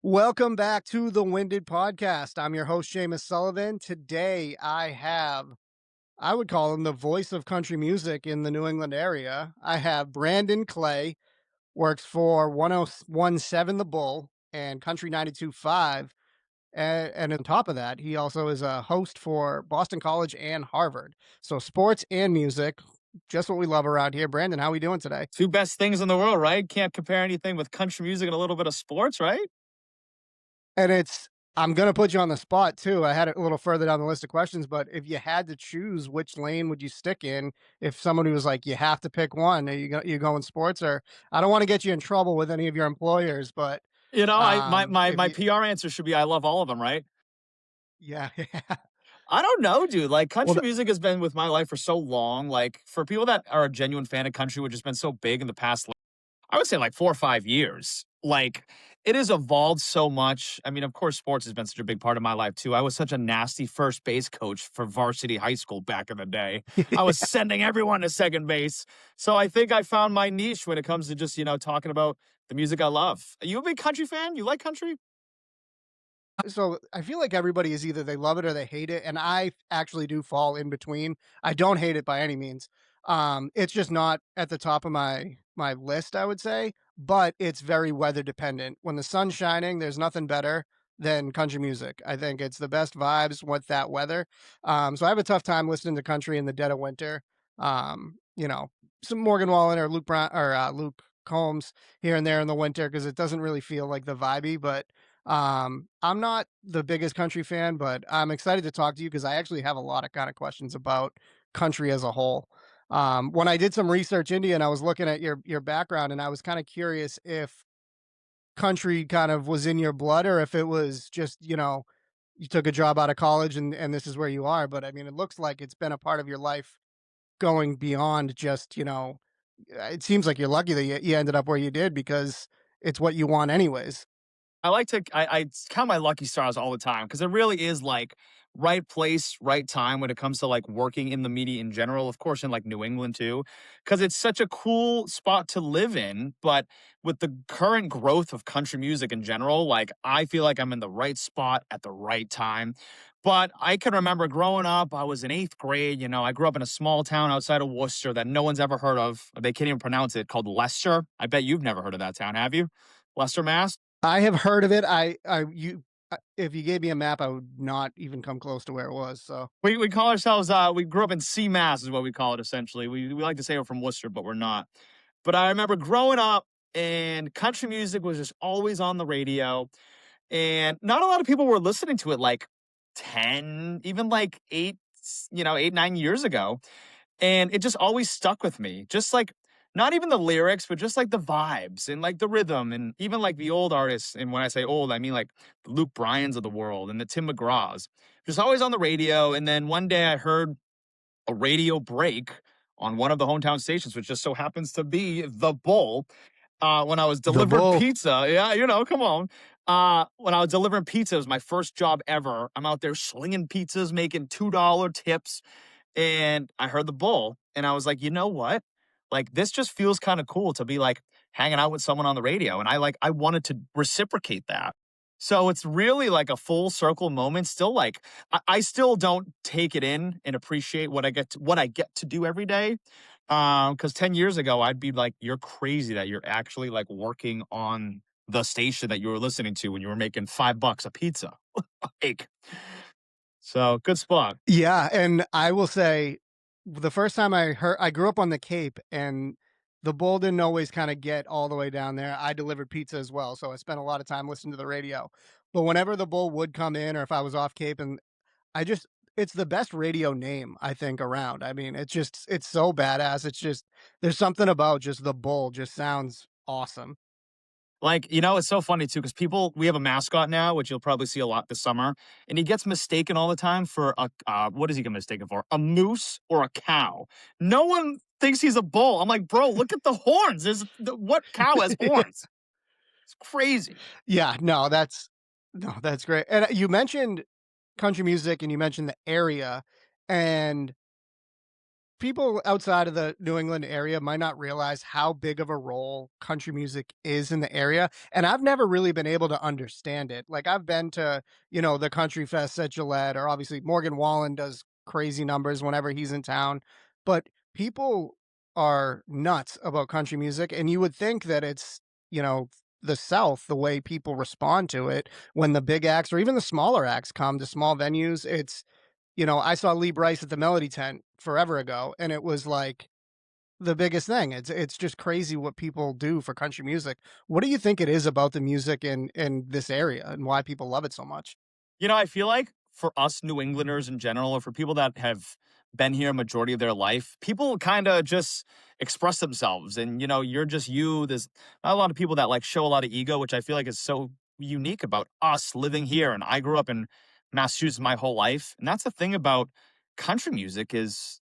Welcome back to the Winded Podcast. I'm your host, Seamus Sullivan. Today I would call him the voice of country music in the New England area. I have Brandon Clay, works for 1017 The Bull and Country 92.5. And on top of that, he also is a host for Boston College and Harvard. So sports and music, just what we love around here. Brandon, how are we doing today? Two best things in the world, right? Can't compare anything with country music and a little bit of sports, right? And I'm gonna put you on the spot too. I had it a little further down the list of questions, but if you had to choose, which lane would you stick in? If somebody was like, you have to pick one, are you going sports? Or I don't want to get you in trouble with any of your employers, but I my my if my you, PR answer should be I love all of them, right? yeah, I don't know, dude. Like well, country music has been with my life for so long. Like for people that are a genuine fan of country, which has been so big in the past, I would say like 4 or 5 years. Like it has evolved so much. I mean, of course, sports has been such a big part of my life too. I was such a nasty first base coach for varsity high school back in the day. I was sending everyone to second base. So I think I found my niche when it comes to just, talking about the music I love. Are you a big country fan? You like country? so I feel like everybody is either they love it or they hate it, and I actually do fall in between. I don't hate it by any means. It's just not at the top of my list, I would say, but it's very weather dependent. When the sun's shining, there's nothing better than country music. I think it's the best vibes with that weather. So I have a tough time listening to country in the dead of winter. You know, some Morgan Wallen or Luke Brown or Luke Combs here and there in the winter because it doesn't really feel like the vibey, but I'm not the biggest country fan, but I'm excited to talk to you because I actually have a lot of kind of questions about country as a whole. When I did some research into you and I was looking at your background, and I was kind of curious if country kind of was in your blood or if it was just, you took a job out of college and this is where you are. But I mean, it looks like it's been a part of your life going beyond just, it seems like you're lucky that you ended up where you did because it's what you want anyways. I count my lucky stars all the time because it really is like right place, right time when it comes to like working in the media in general. Of course, in like New England too, because it's such a cool spot to live in. But with the current growth of country music in general, like I feel like I'm in the right spot at the right time. But I can remember growing up, I was in eighth grade. I grew up in a small town outside of Worcester that no one's ever heard of. They can't even pronounce it, called Leicester. I bet you've never heard of that town, have you? Leicester, Mass. I have heard of it. If you gave me a map, I would not even come close to where it was. So We call ourselves we grew up in C Mass is what we call it essentially. We like to say we're from Worcester, but we're not. But I remember growing up and country music was just always on the radio. And not a lot of people were listening to it like 10, even like 8, 9 years ago. And it just always stuck with me. Just like not even the lyrics, but just like the vibes and like the rhythm and even like the old artists. And when I say old, I mean like the Luke Bryans of the world and the Tim McGraws. Just always on the radio. And then one day I heard a radio break on one of the hometown stations, which just so happens to be the Bull. When I was the delivering bull. pizza, yeah, come on. When I was delivering pizza, it was my first job ever. I'm out there slinging pizzas, making $2 tips, and I heard the Bull, and I was like, you know what? Like, this just feels kind of cool to be like hanging out with someone on the radio. And I wanted to reciprocate that. So it's really like a full circle moment. Still, like, I still don't take it in and appreciate what I get to do every day. Because 10 years ago, I'd be like, you're crazy that you're actually like working on the station that you were listening to when you were making $5 a pizza. Like, so good spot. Yeah, and I will say the first time I grew up on the Cape, and the bull didn't always kind of get all the way down there. I delivered pizza as well, so I spent a lot of time listening to the radio. But whenever the bull would come in, or if I was off Cape, and I just it's the best radio name I think around. I mean, it's so badass. It's just there's something about just the bull just sounds awesome. Like, it's so funny too, because we have a mascot now, which you'll probably see a lot this summer, and he gets mistaken all the time for what is he get mistaken for? A moose or a cow. No one thinks he's a bull. I'm like, bro, look at the horns. What cow has horns? It's crazy. Yeah, no, that's great. And you mentioned country music and you mentioned the area, and people outside of the New England area might not realize how big of a role country music is in the area, and I've never really been able to understand it. Like, I've been to, the country fest at Gillette, or obviously Morgan Wallen does crazy numbers whenever he's in town, but people are nuts about country music, and you would think that it's, you know, the South, the way people respond to it when the big acts or even the smaller acts come to small venues. I saw Lee Brice at the Melody Tent forever ago, and it was like the biggest thing. It's just crazy what people do for country music. What do you think it is about the music in this area and why people love it so much? I feel like for us New Englanders in general, or for people that have been here a majority of their life, people kind of just express themselves. And, you're just you. There's not a lot of people that like show a lot of ego, which I feel like is so unique about us living here. And I grew up in Massachusetts my whole life. And that's the thing about country music is,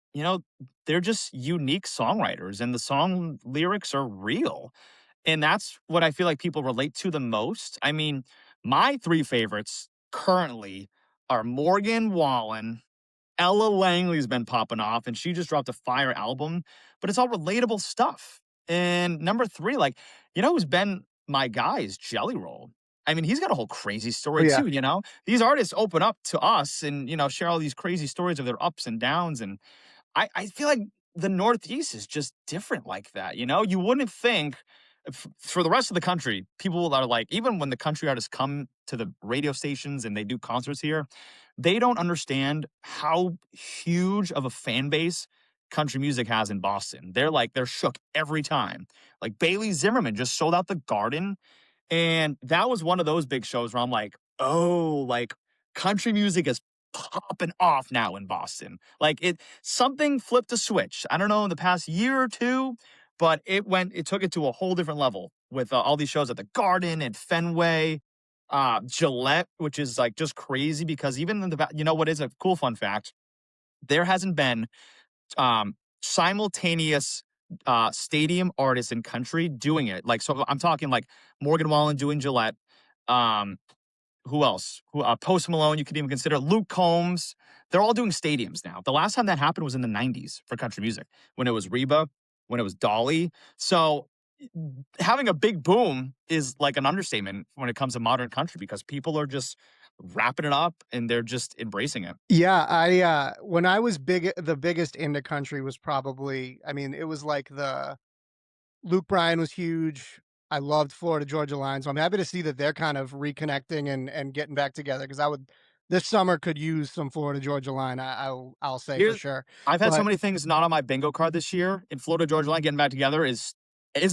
they're just unique songwriters and the song lyrics are real. And that's what I feel like people relate to the most. I mean, my 3 favorites currently are Morgan Wallen. Ella Langley's been popping off, and she just dropped a fire album, but it's all relatable stuff. And number 3, like, who's been my guy is Jelly Roll. I mean, he's got a whole crazy Oh, story yeah. too. These artists open up to us and, share all these crazy stories of their ups and downs, and I feel like the Northeast is just different like that, you know? You wouldn't think for the rest of the country, people that are like, even when the country artists come to the radio stations and they do concerts here, they don't understand how huge of a fan base country music has in Boston. They're shook every time. Like Bailey Zimmerman just sold out the Garden, and that was one of those big shows where I'm like, "Oh, like, country music is popping off now in Boston." Like, something flipped a switch. I don't know, in the past year or 2, but it took it to a whole different level with, all these shows at the Garden and Fenway, Gillette, which is, like, just crazy because even in the ba you know what is a cool fun fact? There hasn't been simultaneous stadium artists in country doing it. Like, so I'm talking like Morgan Wallen doing Gillette. Um, who else? Post Malone, you could even consider Luke Combs. They're all doing stadiums now. The last time that happened was in the 90s for country music when it was Reba, when it was Dolly. So having a big boom is like an understatement when it comes to modern country because people are just wrapping it up and they're just embracing it. Yeah, when I was the biggest into country was probably, I mean, it was like the Luke Bryan was huge. I loved Florida Georgia Line, so I'm happy to see that they're kind of reconnecting and getting back together because I would this summer could use some Florida Georgia Line. I'll say for Here's sure. I've had so But many things not on my bingo card this year, and Florida Georgia Line getting back together is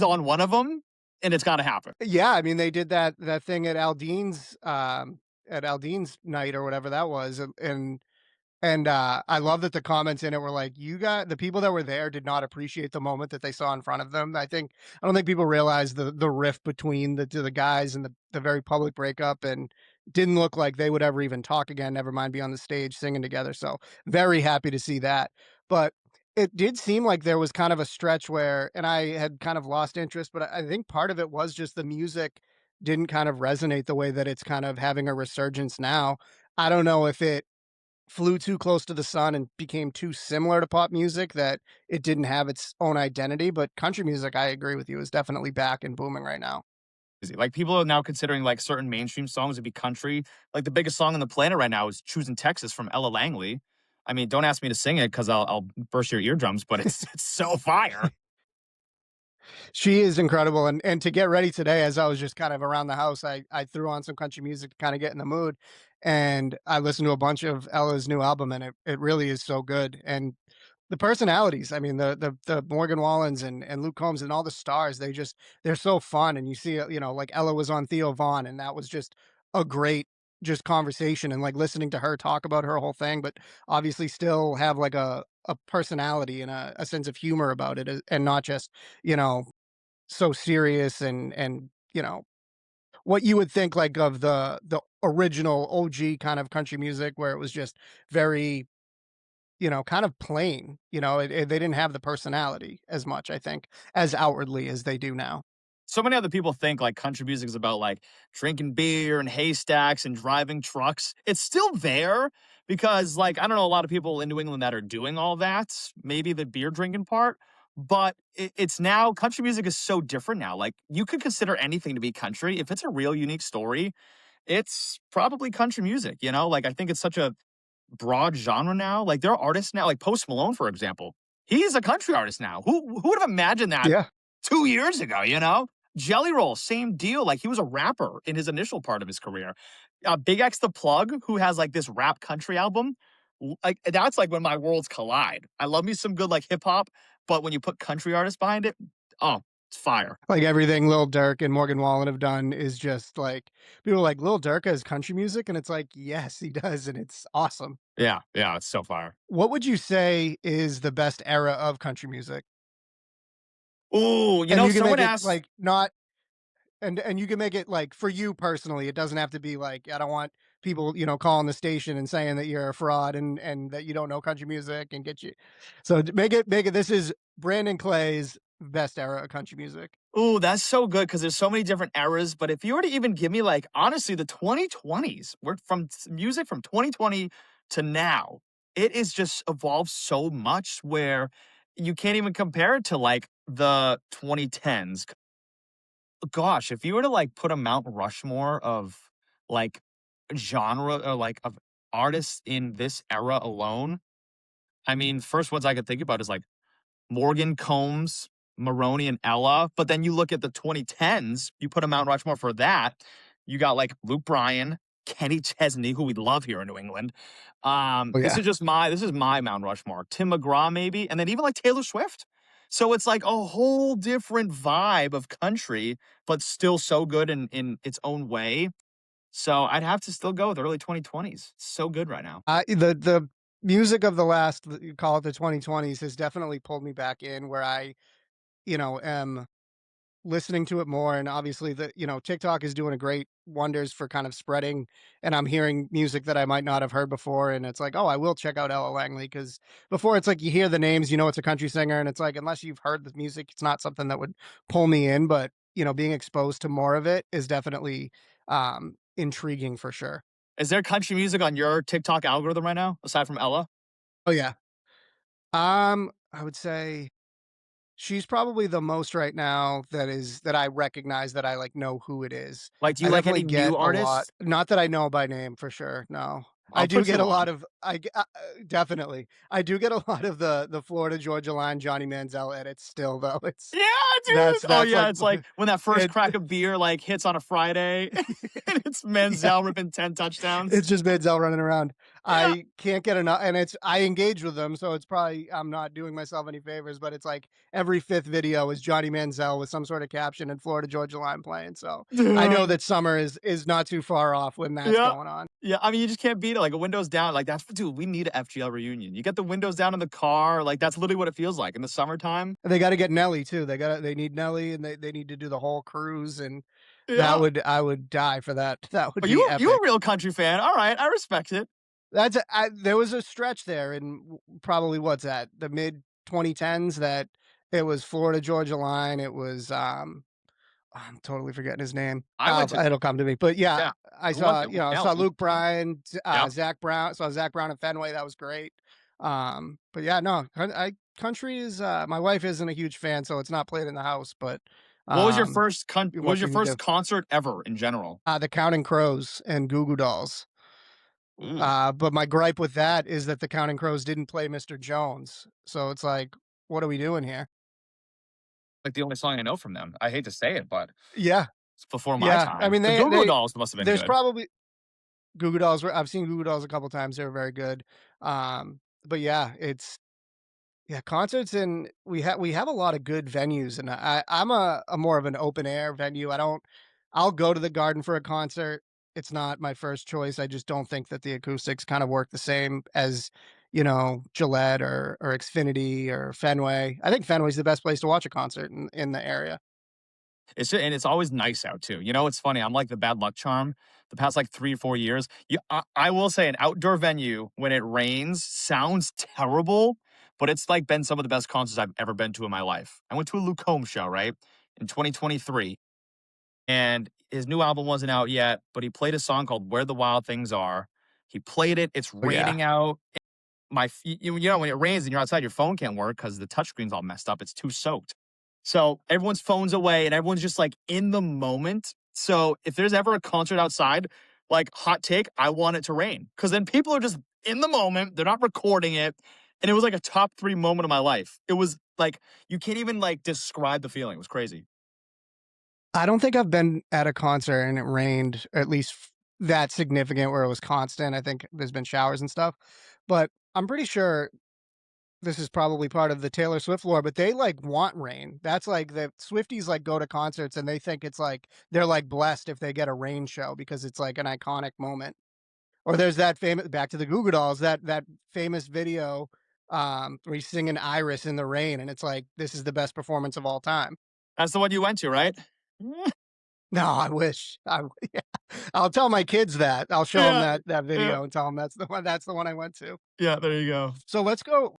on one of them, and it's gotta happen. yeah, I mean, they did that thing at Aldean's night or whatever that was, and I love that the comments in it were like, "You got the people that were there did not appreciate the moment that they saw in front of them." I don't think people realize the rift between the guys and the very public breakup, and didn't look like they would ever even talk again, never mind be on the stage singing together, so very happy to see that. But it did seem like there was kind of a stretch where and I had kind of lost interest, but I think part of it was just the music didn't kind of resonate the way that it's kind of having a resurgence now. I don't know if it flew too close to the sun and became too similar to pop music that it didn't have its own identity, but country music, I agree with you, is definitely back and booming right now. Like, people are now considering, like, certain mainstream songs to be country. Like, the biggest song on the planet right now is "Choosing Texas" from Ella Langley. I mean, don't ask me to sing it because 'cause I'll burst your eardrums, but it's so fire. She is incredible, and to get ready today, as I was just kind of around the house, I threw on some country music to kinda get in the mood, and I listened to a bunch of Ella's new album, and it really is so good, and the personalities, I mean, the Morgan Wallens and Luke Combs and all the stars, they're so fun, and you see, like Ella was on Theo Von, and that was just a great just conversation and, like, listening to her talk about her whole thing, but obviously still have, like, a personality and a sense of humor about it, and not just, you know, so serious and, what you would think, like, of the original OG kind of country music where it was just very, kind of plain, they didn't have the personality as much, I think, as outwardly as they do now. so many other people think like country music is about like drinking beer and haystacks and driving trucks. It's still there because like I don't know a lot of people in New England that are doing all that, maybe the beer drinking part, but it's now country music is so different now. Like you could consider anything to be country if it's a real unique story. It's probably country music, you know? Like I think it's such a broad genre now. Like there are artists now, like Post Malone, for example. He's a country artist now. Who would have imagined that Yeah. 2 years ago? You know, Jelly Roll, same deal. Like he was a rapper in his initial part of his career. Big X the Plug, who has like this rap country album. Like that's like when my worlds collide. I love me some good like hip hop, but when you put country artists behind it, oh, it's fire. Like everything Lil Durk and Morgan Wallen have done is just like people are like Lil Durk has country music, and it's like, yes, he does, and it's awesome. Yeah, yeah, it's so fire. What would you say is the best era of country music? Oh, And you can someone make it asked. like not and you can make it like for you personally. It doesn't have to be like I don't want people, calling the station and saying that you're a fraud and that you don't know country music and get you. So make it. This is Brandon Clay's best era of country music. Ooh, that's so good because there's so many different eras. But if you were to even give me, like, honestly, the 2020s, we're from music from 2020 to now, it is just evolved so much where you can't even compare it to like the 2010s. Gosh, if you were to like put a Mount Rushmore of like genre or like of artists in this era alone, I mean, first ones I could think about is like Morgan Combs, Maroney, and Ella. But then you look at the 2010s, you put a Mount Rushmore for that. You got like Luke Bryan, Kenny Chesney, who we love here in New England. Oh yeah. This is my Mount Rushmore. Tim McGraw, maybe, and then even like Taylor Swift. So it's like a whole different vibe of country, but still so good in its own way. So I'd have to still go with early 2020s. So good right now. The music of the last, you call it the 2020s, has definitely pulled me back in where I, am listening to it more. And obviously TikTok is doing a great wonders for kind of spreading, and I'm hearing music that I might not have heard before. And it's like, oh, I will check out Ella Langley because before it's like you hear the names, it's a country singer, and it's like unless you've heard the music, it's not something that would pull me in. But being exposed to more of it is definitely intriguing for sure. Is there country music on your TikTok algorithm right now, aside from Ella? Oh yeah. I would say she's probably the most right now that I recognize that I, like, know who it is. Like, do I you like definitely any get new a lot, artists? not that I know by name for sure, no. I I'll do put get you a lot on. of definitely. I do get a lot of the Florida Georgia Line Johnny Manziel edits still, though. It's Yeah, that's dude. Oh, that's yeah, like it's like when that first it crack of beer, like, hits on a Friday, and it's yeah. Manziel ripping 10 touchdowns. It's just Manziel running around. Yeah. I can't get enough, and I engage with them, so it's probably I'm not doing myself any favors, but it's like every 5th video is Johnny Manziel with some sort of caption and Florida Georgia Line playing, so I know Dude. that summer is not too far off when that's Yeah. going on. Yeah, I mean, you just can't beat it, like, a windows down, like, that's dude, we need a FGL reunion. You get the windows down in the car, like, that's literally what it feels like in the summertime. And they gotta get Nelly too. They need Nelly, and they need to do the whole cruise, and Yeah. I would die for that. That would Oh, be you a epic. real country fan. Alright, I respect it. There was a stretch there in probably what's that, the mid 2010s that it was Florida Georgia Line. It was I'm totally forgetting his name. I went to It'll come to me. But yeah, yeah. I Who went saw there? I Now saw Luke Luke Bryan, Yep. Zach Brown. Saw Zach Brown and Fenway. That was great. But yeah, no, country is. My wife isn't a huge fan, so it's not played in the house. But um, What was what your can you do? first concert ever in general? The Counting Crows and Goo Goo Dolls. Ooh, But my gripe with that is that the Counting Crows didn't play Mr. Jones. So it's like, what are we doing here? like, the only song I know from them. I hate to say it, but Yeah, it's before my yeah. I time. mean, The Goo Goo Dolls must have been there's good. probably Goo Goo Dolls. I've seen Goo Goo Dolls a couple times. They were very good. But yeah, concerts, and we have a lot of good venues, and I'm a more of an open air venue. I'll go to the Garden for a concert. It's not my first choice. I just don't think that the acoustics kind of work the same as, Gillette or Xfinity or Fenway. I think Fenway's the best place to watch a concert in the area. And it's always nice out too. You know, it's funny. I'm like the bad luck charm. The past like 3 or 4 years, I will say an outdoor venue when it rains sounds terrible, but it's like been some of the best concerts I've ever been to in my life. I went to a Luke Combs show, right? in 2023, and his new album wasn't out yet, but he played a song called "Where the Wild Things Are." He played it. It's Oh, yeah. raining out. You know when it rains and you're outside, your phone can't work because the touchscreen's all messed up. It's too soaked. So everyone's phone's away and everyone's just like in the moment. So if there's ever a concert outside, like hot take, I want it to rain because then people are just in the moment. They're not recording it, and it was like a top three moment of my life. It was like you can't even like describe the feeling. It was crazy. I don't think I've been at a concert and it rained at least that significant where it was constant. I think there's been showers and stuff, but I'm pretty sure this is probably part of the Taylor Swift lore, but they like want rain. That's like the Swifties like go to concerts and they think it's like they're like blessed if they get a rain show because it's like an iconic moment. Or there's that famous back to the Goo Goo Dolls, that famous video where he's singing Iris in the rain and it's like this is the best performance of all time. That's the one you went to, right? No, I wish. Yeah. I'll tell my kids that. I'll show them Yeah, that yeah, video and tell them that's the one I went to. yeah. There you go. So let's go.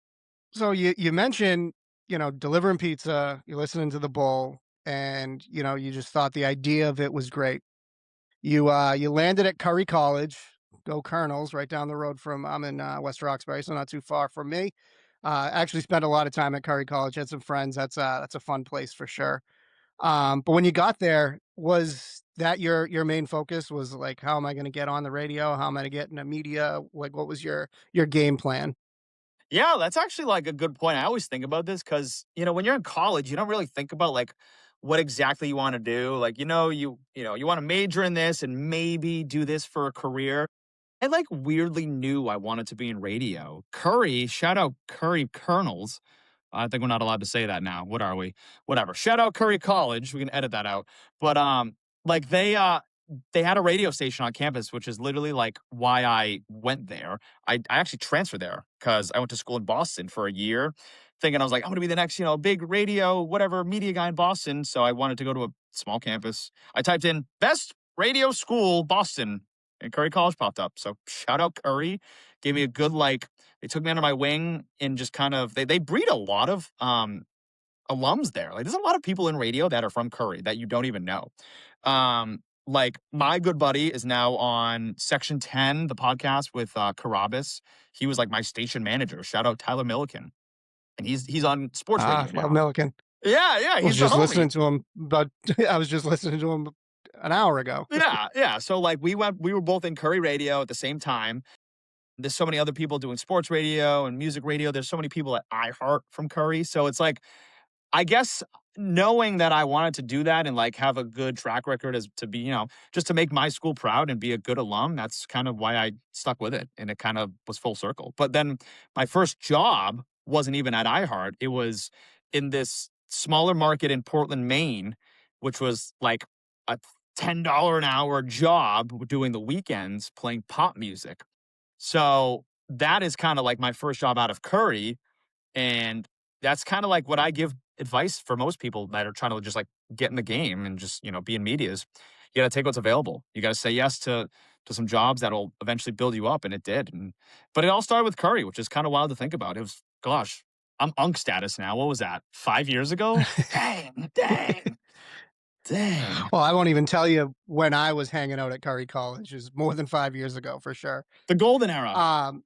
So you mentioned, delivering pizza, you're listening to the Bull, and, you just thought the idea of it was great. You landed at Curry College, go Colonels, right down the road from I'm in, West Roxbury, so not too far from me. Actually spent a lot of time at Curry College, had some friends, that's a fun place for sure. But when you got there, was that your main focus? Was like, how am I gonna get on the radio? How am I gonna get into media? Like, what was your game plan? Yeah, that's actually like a good point. I always think about this because, when you're in college, you don't really think about like what exactly you want to do. Like, you want to major in this and maybe do this for a career. I like weirdly knew I wanted to be in radio. Curry, shout out Curry Colonels. I think we're not allowed to say that now. What are we? Whatever. Shout out Curry College. We can edit that out. But like they had a radio station on campus, which is literally like why I went there. I actually transferred there because I went to school in Boston for a year, thinking I was like, I'm gonna be the next, big radio, whatever media guy in Boston. So I wanted to go to a small campus. I typed in best radio school, Boston, and Curry College popped up. So shout out Curry. Gave me a good like they took me under my wing and just kind of they breed a lot of alums there. Like there's a lot of people in radio that are from Curry that you don't even know. Like my good buddy is now on Section 10, the podcast with Carabas. He was like my station manager. Shout out Tyler Milliken. And he's on sports Ah, radio love now. Milliken. Yeah, yeah, Was he's the just homie. listening to him, but I was just listening to him an hour ago. Yeah, yeah. So like we were both in Curry radio at the same time. There's so many other people doing sports radio and music radio. There's so many people at iHeart from Curry. So it's like I guess knowing that I wanted to do that and like have a good track record as to be, just to make my school proud and be a good alum, that's kind of why I stuck with it. And it kind of was full circle. But then my first job wasn't even at iHeart. It was in this smaller market in Portland, Maine, which was like a $10 an hour job doing the weekends playing pop music. So that is kind of like my first job out of Curry, and that's kind of like what I give advice for most people that are trying to just like get in the game and just, be in media is you got to take what's available. You got to say yes to some jobs that'll eventually build you up. And it did. But it all started with Curry, which is kind of wild to think about. It was, gosh, I'm unk status now. What was that? 5 years ago? Dang, dang, dang. Well, I won't even tell you when I was hanging out at Curry College. It was more than 5 years ago for sure. The golden era. Um,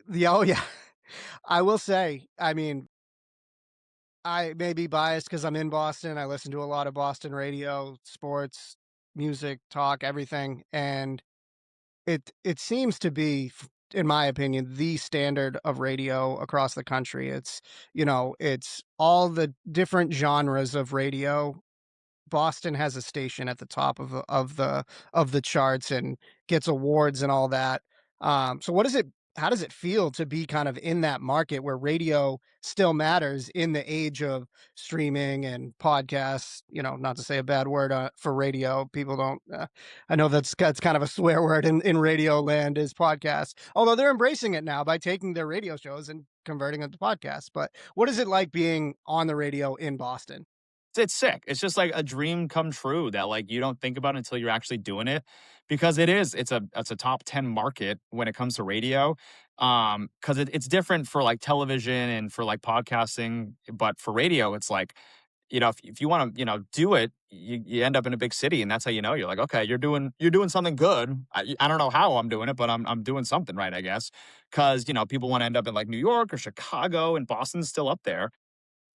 yeah. I will say, I mean, I may be biased because 'cause I'm in Boston. I listen to a lot of Boston radio, sports, music, talk, everything, and it seems to be, in my opinion, the standard of radio across the country. It's all the different genres of radio. Boston has a station at the top of the charts and gets awards and all that. So how does it feel to be kind of in that market where radio still matters in the age of streaming and podcasts? Not to say a bad word for radio. People don't. I know that's kind of a swear word in radio land is podcasts. Although they're embracing it now by taking their radio shows and converting them to podcasts. But what is it like being on the radio in Boston? It's sick. It's just like a dream come true that like you don't think about until you're actually doing it because it's a top 10 market when it comes to radio. Cuz it's different for like television and for like podcasting, but for radio it's like if you want to, do it, you end up in a big city, and that's how you know. You're like, okay, you're doing something good. I don't know how I'm doing it, but I'm doing something right, I guess. Because people want to end up in like New York or Chicago, and Boston's still up there.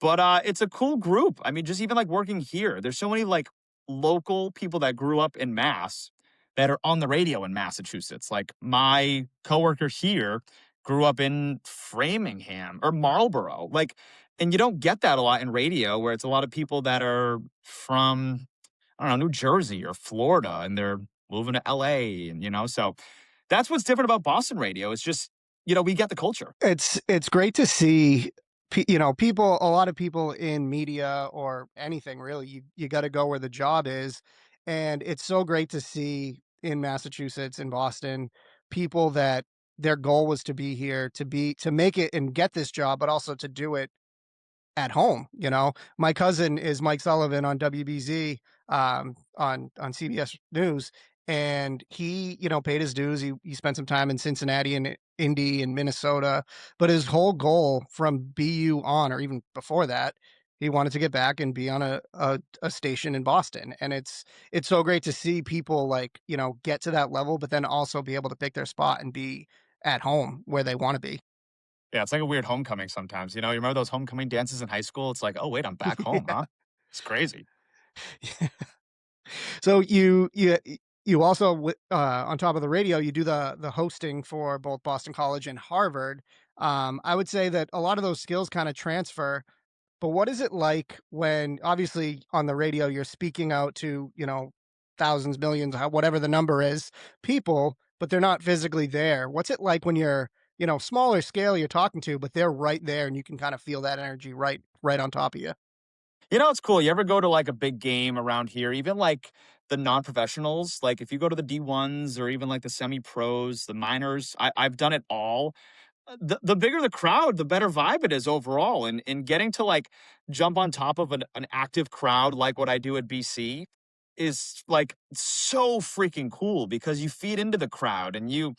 But, it's a cool group. I mean, just even, like, working here, there's so many, like, local people that grew up in Mass that are on the radio in Massachusetts. Like, my coworker here grew up in Framingham or Marlborough, like, and you don't get that a lot in radio where it's a lot of people that are from, I don't know, New Jersey or Florida, and they're moving to LA, and, so that's what's different about Boston radio. It's just, we get the culture. It's great to see people, a lot of people in media or anything really, you gotta go where the job is, and it's so great to see in Massachusetts, in Boston, people that their goal was to be here, to make it and get this job, but also to do it at home, you know? My cousin is Mike Sullivan on WBZ, on CBS News, and he, paid his dues. He spent some time in Cincinnati and Indy and Minnesota, but his whole goal from BU on, or even before that, he wanted to get back and be on a station in Boston, and it's so great to see people, like, get to that level, but then also be able to pick their spot and be at home where they wanna be. Yeah, it's like a weird homecoming sometimes, you remember those homecoming dances in high school? It's like, "Oh, wait, I'm back home, huh?" It's crazy. Yeah. So you also on top of the radio, you do the hosting for both Boston College and Harvard. I would say that a lot of those skills kind of transfer. But what is it like when, obviously, on the radio you're speaking out to thousands, millions, whatever the number is, people, but they're not physically there? What's it like when you're smaller scale you're talking to, but they're right there and you can kind of feel that energy right on top of you? It's cool, you ever go to, like, a big game around here, even, like, the non-professionals, like, if you go to the D1s or even, like, the semi-pros, the minors, I've done it all. The bigger the crowd, the better vibe it is overall, and getting to, like, jump on top of an active crowd like what I do at BC is, like, so freaking cool because you feed into the crowd and you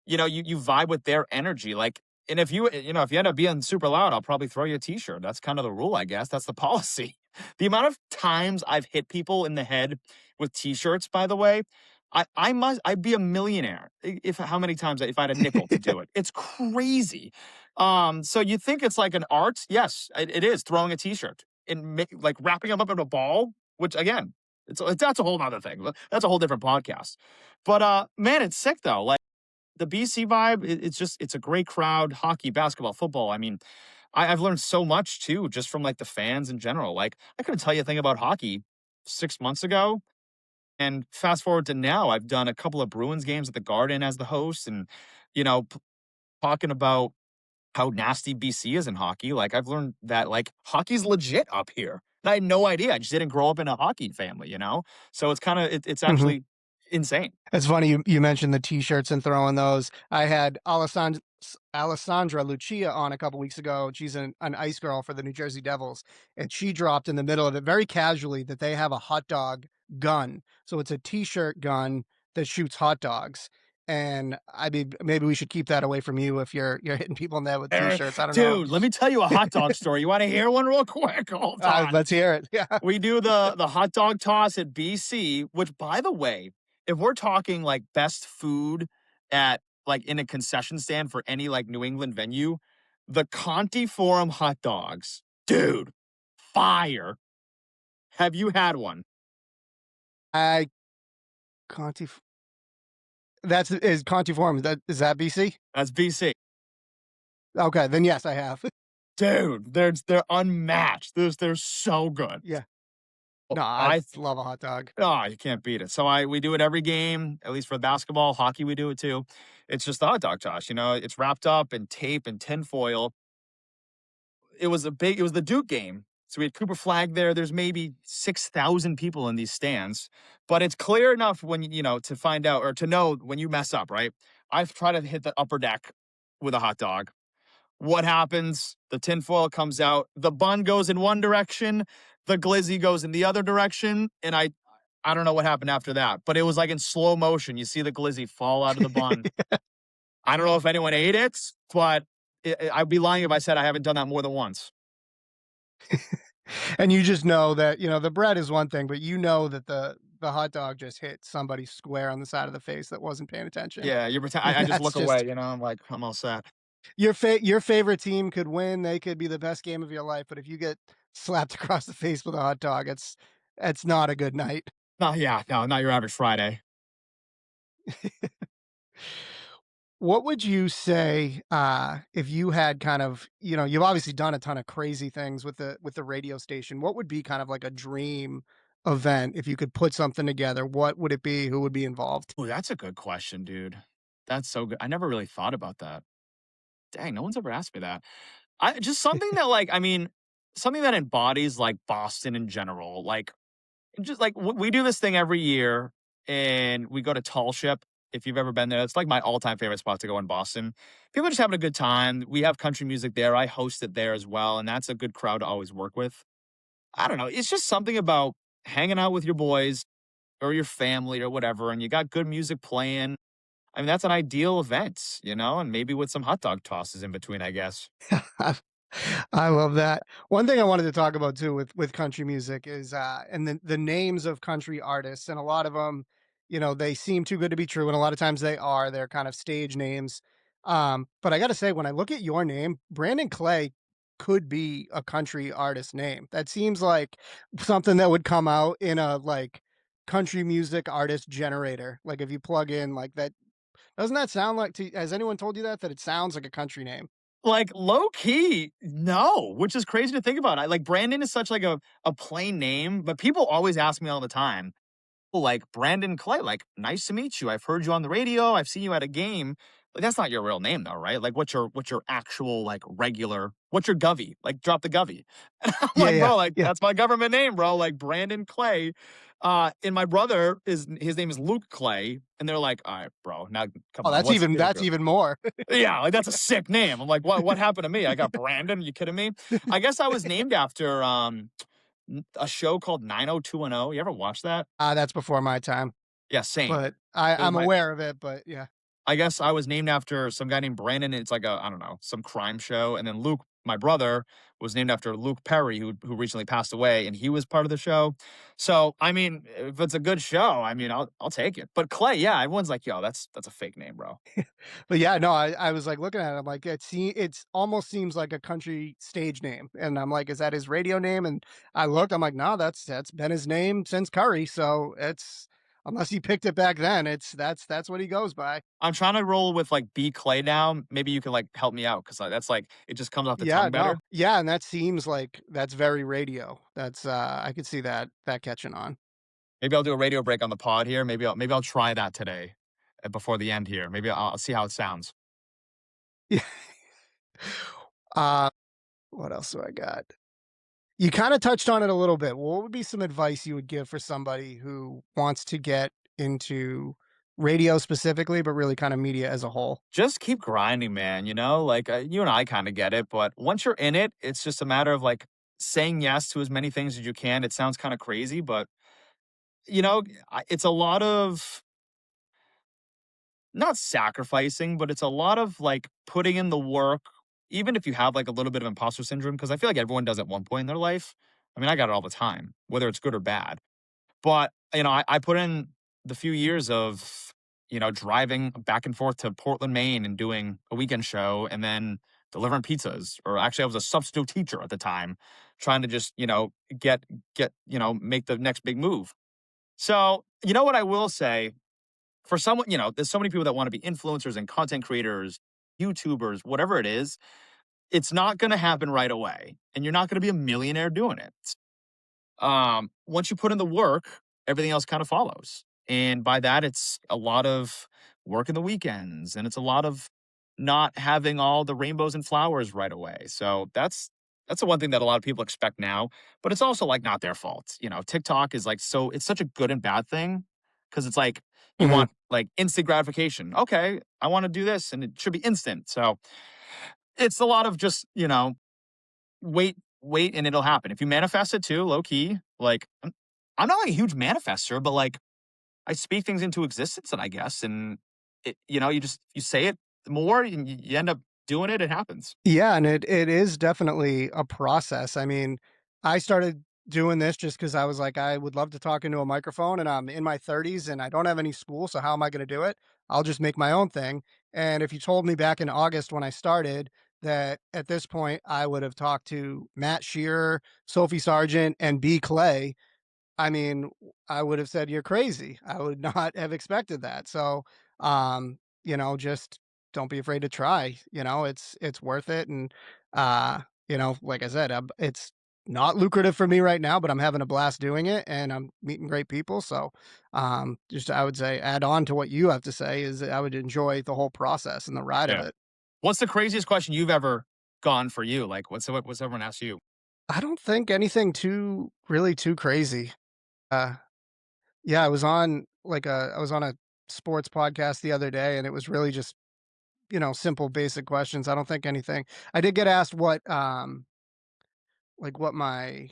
vibe with their energy, like, and if you end up being super loud, I'll probably throw you a T-shirt. That's kind of the rule, I guess. That's the policy. The amount of times I've hit people in the head with T-shirts, by the way, I'd be a millionaire if how many times if I had a nickel to do it. It's crazy. So you think it's like an art? Yes, it is throwing a T-shirt and like wrapping them up in a ball, which again, that's a whole other thing. That's a whole different podcast. But man, it's sick though. Like the BC vibe, it's a great crowd. Hockey, basketball, football. I mean, I've learned so much too, just from like the fans in general. Like I couldn't tell you a thing about hockey 6 months ago, and fast forward to now, I've done a couple of Bruins games at the Garden as the host, and talking about how nasty BC is in hockey. Like I've learned that like hockey's legit up here. And I had no idea. I just didn't grow up in a hockey family, you know. So it's kind of it's actually insane. It's funny you mentioned the T-shirts and throwing those. I had Alessandra Lucia on a couple weeks ago. She's an ice girl for the New Jersey Devils, and she dropped in the middle of it very casually that they have a hot dog gun. So it's a T-shirt gun that shoots hot dogs. And I mean, maybe we should keep that away from you if you're hitting people in the head with T-shirts. I don't know. Dude, let me tell you a hot dog story. You want to hear one real quick? Hold on. Let's hear it. Yeah. We do the hot dog toss at BC, which by the way, if we're talking like best food at like in a concession stand for any like New England venue, the Conti Forum hot dogs, dude, fire. Have you had one? I Conti. That's is Conti Farm. Is that BC? That's BC. Okay, then yes, I have. Dude, they're unmatched. They're so good. Yeah. Oh, No, I love a hot dog. oh, you can't beat it. So we do it every game, at least for basketball, hockey we do it too. It's just the hot dog toss, it's wrapped up in tape and tinfoil. It was the Duke game. So we had Cooper Flag there. There's maybe 6,000 people in these stands, but it's clear enough when, to find out or to know when you mess up, right? I've tried to hit the upper deck with a hot dog. What happens? The tinfoil comes out. The bun goes in one direction. The glizzy goes in the other direction. And I don't know what happened after that, but it was like in slow motion. You see the glizzy fall out of the bun. I don't know if anyone ate it, but I'd be lying if I said I haven't done that more than once. And you just know that, the bread is one thing, but you know that the hot dog just hit somebody square on the side of the face that wasn't paying attention. Yeah, you pretend And I just that's look away, just you know, I'm like, "I'm all set." your favorite team could win, they could be the best game of your life, but if you get slapped across the face with a hot dog, it's not a good night. No, yeah, no, not your average Friday. What would you say, if you had kind of, you've obviously done a ton of crazy things with the radio station. What would be kind of like a dream event if you could put something together? What would it be? Who would be involved? Ooh, that's a good question, dude. That's so good. I never really thought about that. Dang, no one's ever asked me that. I just something that, like, I mean, something that embodies, like, Boston in general, like, just like we do this thing every year, and we go to Tall Ship. If you've ever been there, it's like my all-time favorite spot to go in Boston. People are just having a good time. We have country music there. I host it there as well, and that's a good crowd to always work with. I don't know. It's just something about hanging out with your boys or your family or whatever, and you got good music playing. I mean, that's an ideal event, you know, and maybe with some hot dog tosses in between, I guess. I love that. One thing I wanted to talk about too with country music is and the names of country artists, and a lot of them, they seem too good to be true, and a lot of times they are. They're kind of stage names. But I got to say, when I look at your name, Brandon Clay could be a country artist name. That seems like something that would come out in a like country music artist generator. Like if you plug in like that, doesn't that sound like? Has anyone told you that it sounds like a country name? Like, low key, no, which is crazy to think about. I like Brandon is such like a plain name, but people always ask me all the time, "Oh, like Brandon Clay, like nice to meet you. I've heard you on the radio. I've seen you at a game." Like that's not your real name though, right? Like what's your actual like regular what's your govy? Like drop the govy. And I'm Yeah, like, yeah, bro, like yeah. that's my government name, bro. Like Brandon Clay. And my brother is his name is Luke Clay. And they're like, all right, bro, now come Oh, on, what's the that's bigger even more. yeah, like, that's a sick name. I'm like, "What happened to me? I got Brandon, you kidding me?" I guess I was named after, a show called 90210. You ever watch that? That's before my time, Yeah, same. but It was I'm my aware of it, but yeah. I guess I was named after some guy named Brandon, it's like a I don't know, some crime show, and then Luke, my brother, was named after Luke Perry, who recently passed away, and he was part of the show. So, I mean, if it's a good show, I mean, I'll take it. But Clay, yeah, everyone's like, "Yo, that's a fake name, bro." But yeah, no, I was, like, looking at it, I'm like, it's almost seems like a country stage name, and I'm like, "Is that his radio name?" And I looked, I'm like, "No, that's been his name since Curry, so it's unless he picked it back then, that's what he goes by." I'm trying to roll with, like, B Clay now. Maybe you can, like, help me out 'cause, like, that's, like it just comes off the Yeah, tongue no. better. Yeah, and that seems like that's very radio. I could see that catching on. Maybe I'll do a radio break on the pod here. Maybe I'll try that today, before the end here. Maybe I'll see how it sounds. Yeah. Uh, what else do I got? You kinda touched on it a little bit. What would be some advice you would give for somebody who wants to get into radio specifically, but really kinda media as a whole? Just keep grinding, man, you know? Like, you and I kinda get it, but once you're in it, it's just a matter of, like, saying yes to as many things as you can. It sounds kinda crazy, but, you know, it's a lot of not sacrificing, but it's a lot of, like, putting in the work, even if you have, like, a little bit of imposter syndrome, because I feel like everyone does at one point in their life. I mean, I got it all the time, whether it's good or bad. But, you know, I put in the few years of, driving back and forth to Portland, Maine, and doing a weekend show and then delivering pizzas. Or actually, I was a substitute teacher at the time, trying to just, make the next big move. So, you know what I will say? For someone, there's so many people that want to be influencers and content creators, YouTubers, whatever it is, it's not going to happen right away. And you're not going to be a millionaire doing it. Once you put in the work, everything else kind of follows. And by that, it's a lot of work in the weekends and it's a lot of not having all the rainbows and flowers right away. So that's the one thing that a lot of people expect now, but it's also like not their fault. TikTok is like so it's such a good and bad thing because it's like you Mhm. want like instant gratification. Okay, I want to do this and it should be instant. So it's a lot of just, wait, and it'll happen. If you manifest it too, low key, like I'm not like a huge manifester, but like I speak things into existence, and I guess, and you say it more, and you end up doing it. It happens. Yeah, and it is definitely a process. I mean, I started doing this just because I was like, I would love to talk into a microphone and I'm in my 30s and I don't have any school. So how am I going to do it? I'll just make my own thing. And if you told me back in August when I started that at this point I would have talked to Matt Shearer, Sophie Sargent, and B. Clay, I mean, I would have said, "You're crazy." I would not have expected that. So, just don't be afraid to try. It's worth it. And, like I said, it's not lucrative for me right now, but I'm having a blast doing it and I'm meeting great people. So, just I would say add on to what you have to say is that I would enjoy the whole process and the ride of Yeah. it. What's the craziest question you've ever gone for you? Like, what's everyone asked you? I don't think anything too really too crazy. Uh, Yeah, I was on a sports podcast the other day and it was really just, simple basic questions. I don't think anything. I did get asked like what my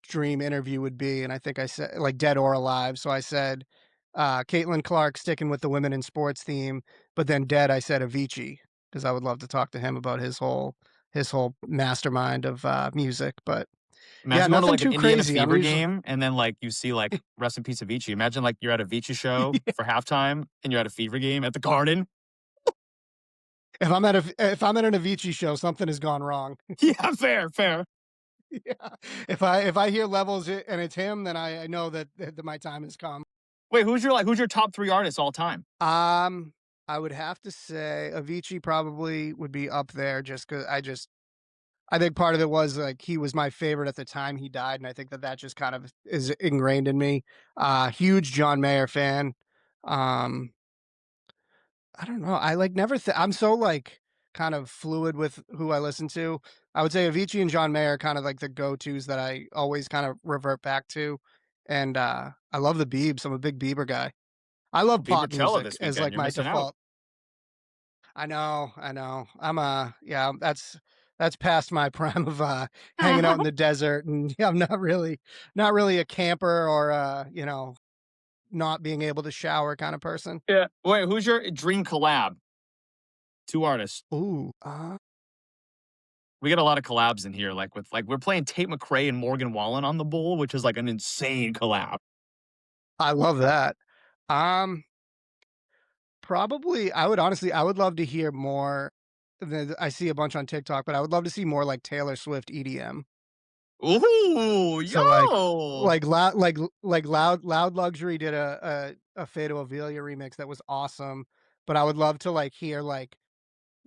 dream interview would be and I think I said like dead or alive. So I said Caitlin Clark sticking with the women in sports theme, but then dead I said Avicii because I would love to talk to him about his whole mastermind of music, but yeah, Imagine going to nothing like an too Indiana crazy. I'm Fever usually game and then like you see like rest in peace Avicii. Imagine like you're at a Avicii show for halftime and you're at a Fever game at the Garden. if I'm at an Avicii show, something has gone wrong. Yeah, fair, fair. Yeah. If I hear levels and it's him, then I know that my time has come. Wait, who's your top 3 artists all time? Um, I would have to say Avicii probably would be up there just because I think part of it was like he was my favorite at the time he died, and I think that just kind of is ingrained in me. Huge John Mayer fan. Um, I don't know. I like never. I'm so like kind of fluid with who I listen to. I would say Avicii and John Mayer are kind of like the go tos that I always kind of revert back to. And I love the Biebs. I'm a big Bieber guy. I love pop Biebercoachella music this as weekend. like You're my missing out. default. I know. I know. Yeah. That's past my prime of hanging out in the desert, and yeah, I'm not really a camper or not being able to shower kind of person. Yeah. Wait, who's your dream collab? 2 artists. Ooh. We get a lot of collabs in here, like with like we're playing Tate McRae and Morgan Wallen on the bowl, which is like an insane collab. I love that. Um, Probably, I would love to hear more. I see a bunch on TikTok, but I would love to see more like Taylor Swift EDM. Ooh, So like, yo. Loud Luxury did a Fatal Avelia remix that was awesome, but I would love to like hear like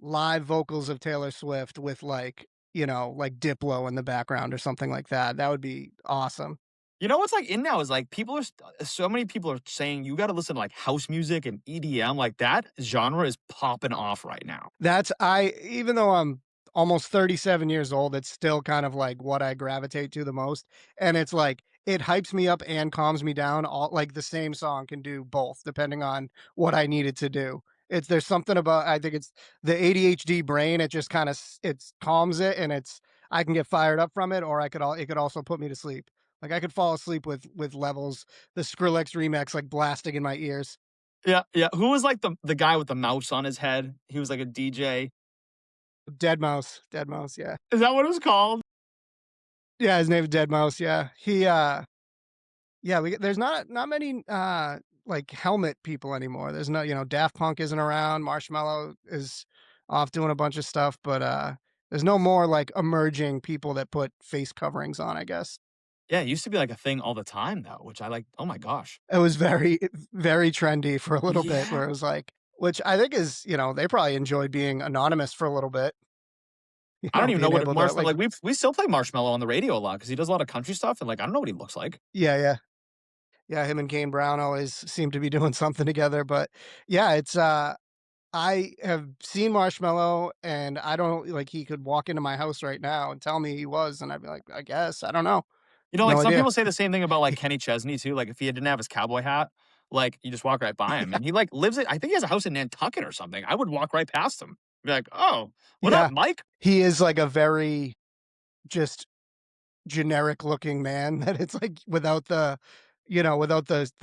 live vocals of Taylor Swift with like like Diplo in the background or something like that. That would be awesome. You know what's like in now is like so many people are saying you got to listen to like house music and EDM. Like that genre is popping off right now. That's I even though I'm almost 37 years old, it's still kind of like what I gravitate to the most. And it's like it hypes me up and calms me down. All like the same song can do both depending on what I need it to do. It's there's something about I think it's the ADHD brain. It just kind of it calms it and I can get fired up from it, or it could also put me to sleep. Like I could fall asleep with levels, the Skrillex remix like blasting in my ears. Yeah, yeah. Who was like the guy with the mouse on his head? He was like a DJ. Dead Mouse, yeah. Is that what it was called? Yeah, his name is Dead Mouse, yeah. Yeah, there's not many, like, helmet people anymore. There's no Daft Punk isn't around, Marshmello is off doing a bunch of stuff, but, there's no more, like, emerging people that put face coverings on, I guess. Yeah, it used to be like a thing all the time though, which I like. Oh my gosh. It was very very trendy for a little bit Yeah. where it was like which I think is they probably enjoyed being anonymous for a little bit, I don't even know being what able to, Marshmallow like like. We still play Marshmallow on the radio a lot because he does a lot of country stuff, and like I don't know what he looks like. Yeah, yeah. Yeah, him and Kane Brown always seem to be doing something together, but yeah, I have seen Marshmello, and I don't like he could walk into my house right now and tell me he was, and I'd be like, "I guess, I don't know. You know, like No some idea." people say the same thing about like Kenny Chesney too. Like if he didn't have his cowboy hat, like you just walk right by him, Yeah, and he like lives it. I think he has a house in Nantucket or something. I would walk right past him, be like, "Oh, what up, yeah. Mike?" He is like a very just generic looking man that it's like without the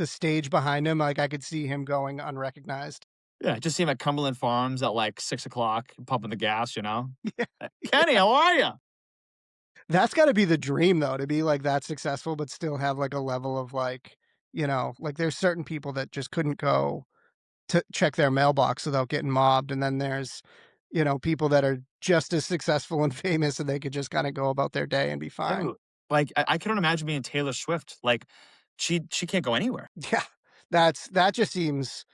stage behind him, like, I could see him going unrecognized. Yeah, just see him at Cumberland Farms at like 6 o'clock, pumping the gas. You know, Yeah, Kenny, yeah. how are you? That's gotta be the dream though, to be, like, that successful, but still have, like, a level of, like, like, there's certain people that just couldn't go to check their mailbox without getting mobbed, and then there's, people that are just as successful and famous, and they could just kinda go about their day and be fine. Dude, like, I couldn't imagine being Taylor Swift, like, she can't go anywhere. Yeah, that just seems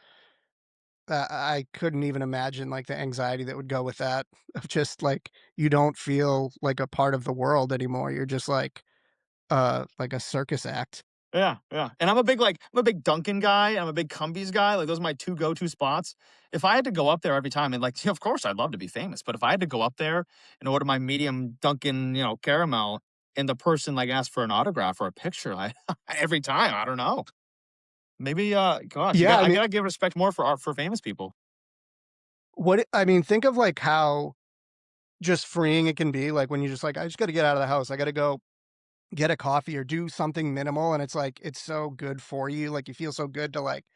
I couldn't even imagine, like, the anxiety that would go with that, of just, like, you don't feel like a part of the world anymore, you're just like a circus act. Yeah, yeah, and I'm a big Dunkin' guy, I'm a big Cumbies guy, like, those are my 2 go-to spots. If I had to go up there every time and, like, of course, I'd love to be famous, but if I had to go up there and order my medium Dunkin', caramel, and the person, like, asked for an autograph or a picture, I every time, I don't know. Maybe, gosh, Yeah, I I mean, gotta give respect more for famous people. I mean, think of, like, how just freeing it can be, like, when you're just like, "I just gotta get out of the house, I gotta go get a coffee or do something minimal," and it's like, it's so good for you, like, you feel so good to, like,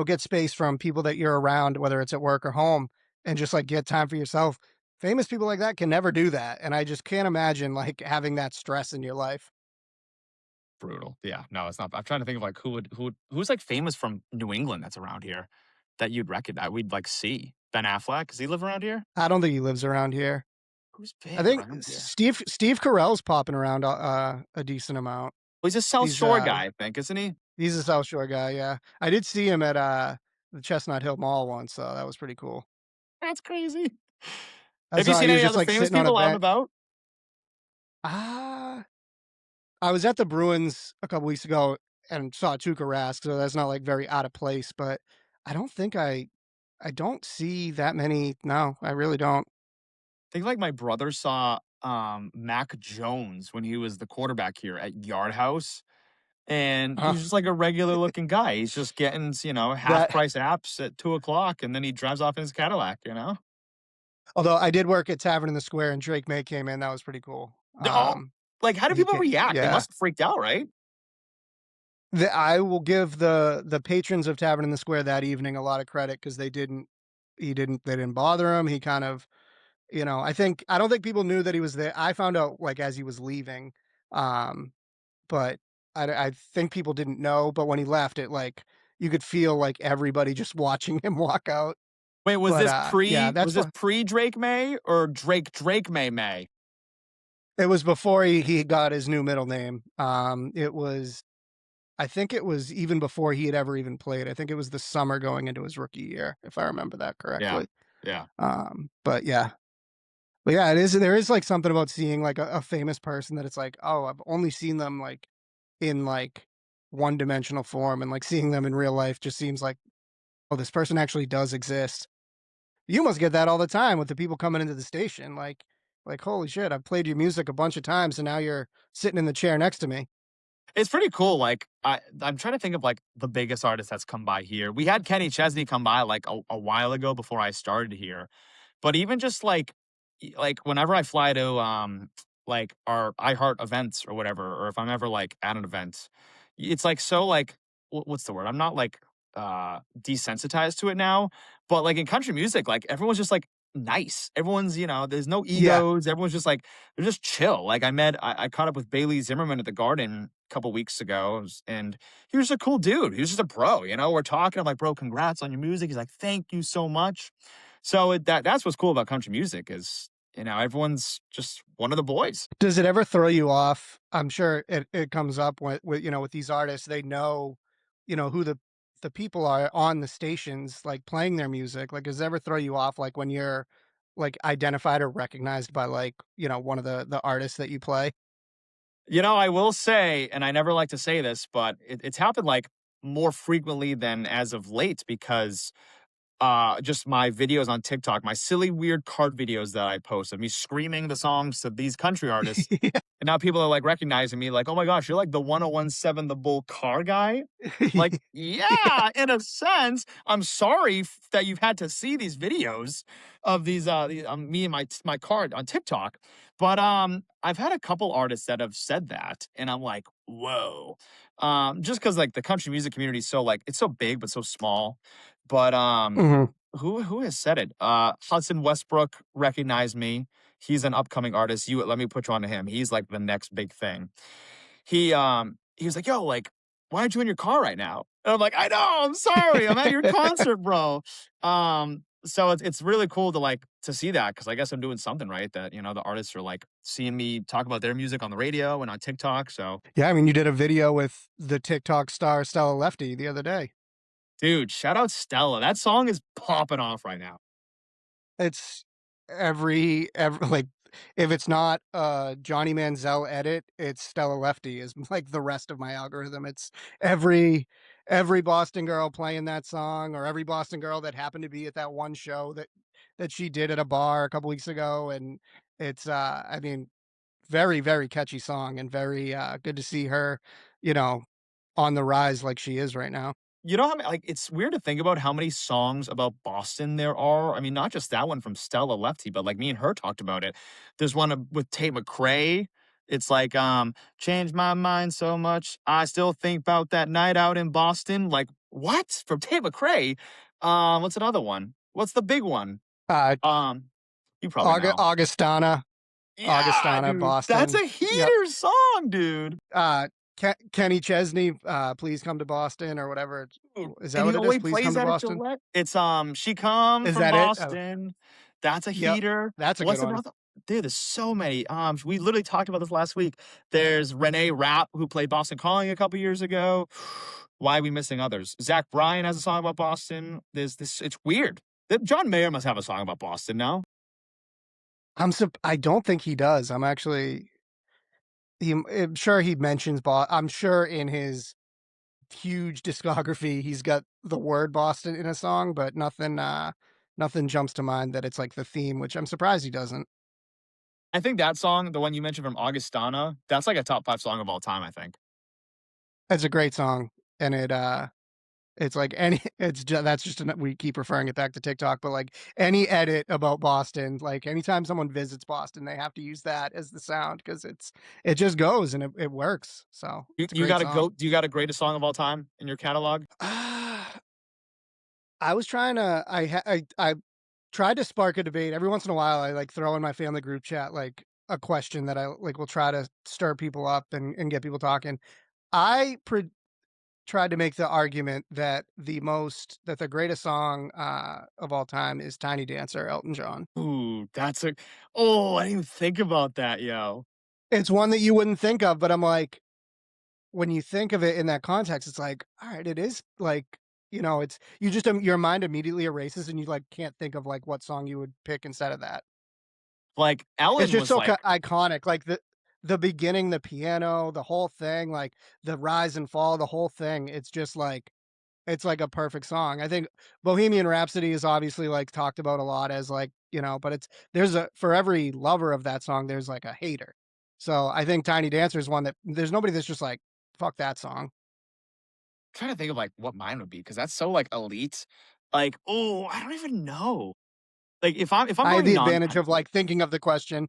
get space from people that you're around, whether it's at work or home, and just, like, get time for yourself. Famous people like that can never do that, and I just can't imagine, like, having that stress in your life. Brutal. Yeah, no, it's not. I'm trying to think of, like, who's, like, famous from New England that's around here that you'd reckon that we'd, like, see? Ben Affleck? Does he live around here? I don't think he lives around here. Who's I big think around here? Steve Carell's popping around, a decent amount. Well, he's a South He's, Shore guy, I think, isn't he? he's a South Shore guy, yeah. I did see him at, the Chestnut Hill Mall once, so that was pretty cool. That's crazy. I Have you saw seen he was any just, other like, famous sitting on a people out and bench. about? Ah, I was at the Bruins a couple weeks ago and saw Tuukka Rask, so that's not, like, very out of place, but I don't think I don't see that many. No, I really don't. I think, like, my brother saw, Mac Jones when he was the quarterback here at Yard House, and Uh, he's just like a regular looking guy. He's just getting, half that price apps at 2 o'clock, and then he drives off in his Cadillac, you know? although I did work at Tavern in the Square and Drake May came in, that was pretty cool. Oh, like, how do He people came, react? They yeah. must have freaked out, right? I will give the patrons of Tavern in the Square that evening a lot of credit because they didn't bother him. He kind of, I don't think people knew that he was there. I found out, like, as he was leaving, um, but I think people didn't know, but when he left, you could feel, like, everybody just watching him walk out. Wait, But, yeah, was that's this what pre-Drake May or Drake May May? it was before he got his new middle name. I think it was even before he had ever even played. I think it was the summer going into his rookie year, if I remember that Yeah, correctly. yeah. But yeah. But yeah, there is, like, something about seeing, like, a famous person that it's like, "Oh, I've only seen them, like, in, like, one-dimensional form," and, like, seeing them in real life just seems like, "Oh, this person actually does exist." You must get that all the time with the people coming into the station, like, "Holy shit, I've played your music a bunch of times, and now you're sitting in the chair next to me." It's pretty cool, like, I'm trying to think of, like, the biggest artist that's come by here. We had Kenny Chesney come by, like, a while ago before I started here, but even just, whenever I fly to, like, our iHeart events or whatever, or if I'm ever, like, at an event, it's, like, so, like, what's the word? I'm not, like, desensitized to it now, but, like, in country music, like, everyone's just, like, nice. Everyone's, there's no Yeah. egos. Everyone's just, like, they're just chill. Like, I caught up with Bailey Zimmerman at the Garden a couple weeks ago, and he was a cool dude. He was just a bro, We're talking. I'm like, "Bro, congrats on your music." He's like, "Thank you so much." So that's what's cool about country music is, everyone's just one of the boys. Does it ever throw you off? I'm sure it comes up with these artists, they know, who the people are on the stations, like, playing their music. Like, does it ever throw you off, like, when you're, like, identified or recognized by, like, one of the artists that you play? I will say, and I never like to say this, but it's happened like more frequently than as of late because just my videos on TikTok, my silly, weird cart videos that I post of me screaming the songs to these country artists. And now people are like recognizing me, like, "Oh my gosh, you're like the 1017 The Bull car guy." Like, Yeah. yeah, in a sense. I'm sorry that you've had to see these videos of me and my car on TikTok. But I've had a couple artists that have said that, and I'm like, whoa. Just because like the country music community is so like it's so big but so small. But Mhm. who has said it? Hudson Westbrook recognized me. He's an upcoming artist. You let me put you on to him. He's like the next big thing. He was like, "Yo, like, why aren't you in your car right now?" And I'm like, "I know, I'm sorry. I'm at your concert, bro." So it's really cool to like to see that because I guess I'm doing something right that, the artists are like seeing me talk about their music on the radio and on TikTok. So, Yeah, I mean, you did a video with the TikTok star Stella Lefty the other day. dude, shout out Stella. That song is popping off right now. It's every like, if it's not a Johnny Manziel edit, it's Stella Lefty is like the rest of my algorithm. It's every every Boston girl playing that song, or every Boston girl that happened to be at that one show that she did at a bar a couple weeks ago, and it's, I mean, very, very catchy song, and very, good to see her, you know, on the rise like she is right now. You know how many, like, it's weird to think about how many songs about Boston there are. I mean, not just that one from Stella Lefty, but like me and her talked about it. There's one with Tate McRae. It's like, changed my mind so much. I still think about that night out in Boston. Like, what? From Tate McRae? What's another one? What's the big one? Uh, Um, you probably know. Augustana, Yeah, dude. That's Boston. a Yep. heater song, dude. Kenny Chesney, "Please Come to Boston," or whatever Dude, is that and he what it is? always "Please plays Come to that at Boston"? Gillette. It's, "She Comes Is from that it? Oh, Boston." That's a yep. heater. That's a good What's one. another dude, there's so many. We literally talked about this last week. There's Renee Rapp, who played Boston Calling a couple years ago. Why are we missing others? Zach Bryan has a song about Boston. There's this it's weird. John Mayer must have a song about Boston, no? I don't think he does. I'm sure he mentions I'm sure in his huge discography, he's got the word Boston in a song, but nothing jumps to mind that it's like the theme, which I'm surprised he doesn't. I think that song, the one you mentioned from Augustana, that's like a top 5 song of all time, I think. It's a great song, and it's like any that's just we keep referring it back to TikTok, but like any edit about Boston, like anytime someone visits Boston, they have to use that as the sound because it just goes and it works. So You it's a you great got a song. do you got a greatest song of all time in your catalog? Ah, I was trying to I tried to spark a debate. Every once in a while, I like throw in my family group chat like a question that I like will try to stir people up and get people talking. I tried to make the argument that the greatest song of all time is Tiny Dancer, Elton John. Ooh, that's a oh, I didn't even think about that, yo. It's one that you wouldn't think of, but I'm like, when you think of it in that context, it's like, all right, it is like, it's you just your mind immediately erases and you like can't think of like what song you would pick instead of that. Like, It's Ellen just was so like iconic, like the beginning, the piano, the whole thing, like the rise and fall, the whole thing. It's just like it's like a perfect song. I think Bohemian Rhapsody is obviously like talked about a lot as like, but there's a for every lover of that song, there's like a hater. So I think Tiny Dancer is one that there's nobody that's just like, fuck that song. trying to think of, like, what mine would be because that's so, like, elite. Like, oh, I don't even know. Like, if I'm I had going the advantage of non-country like thinking of the question.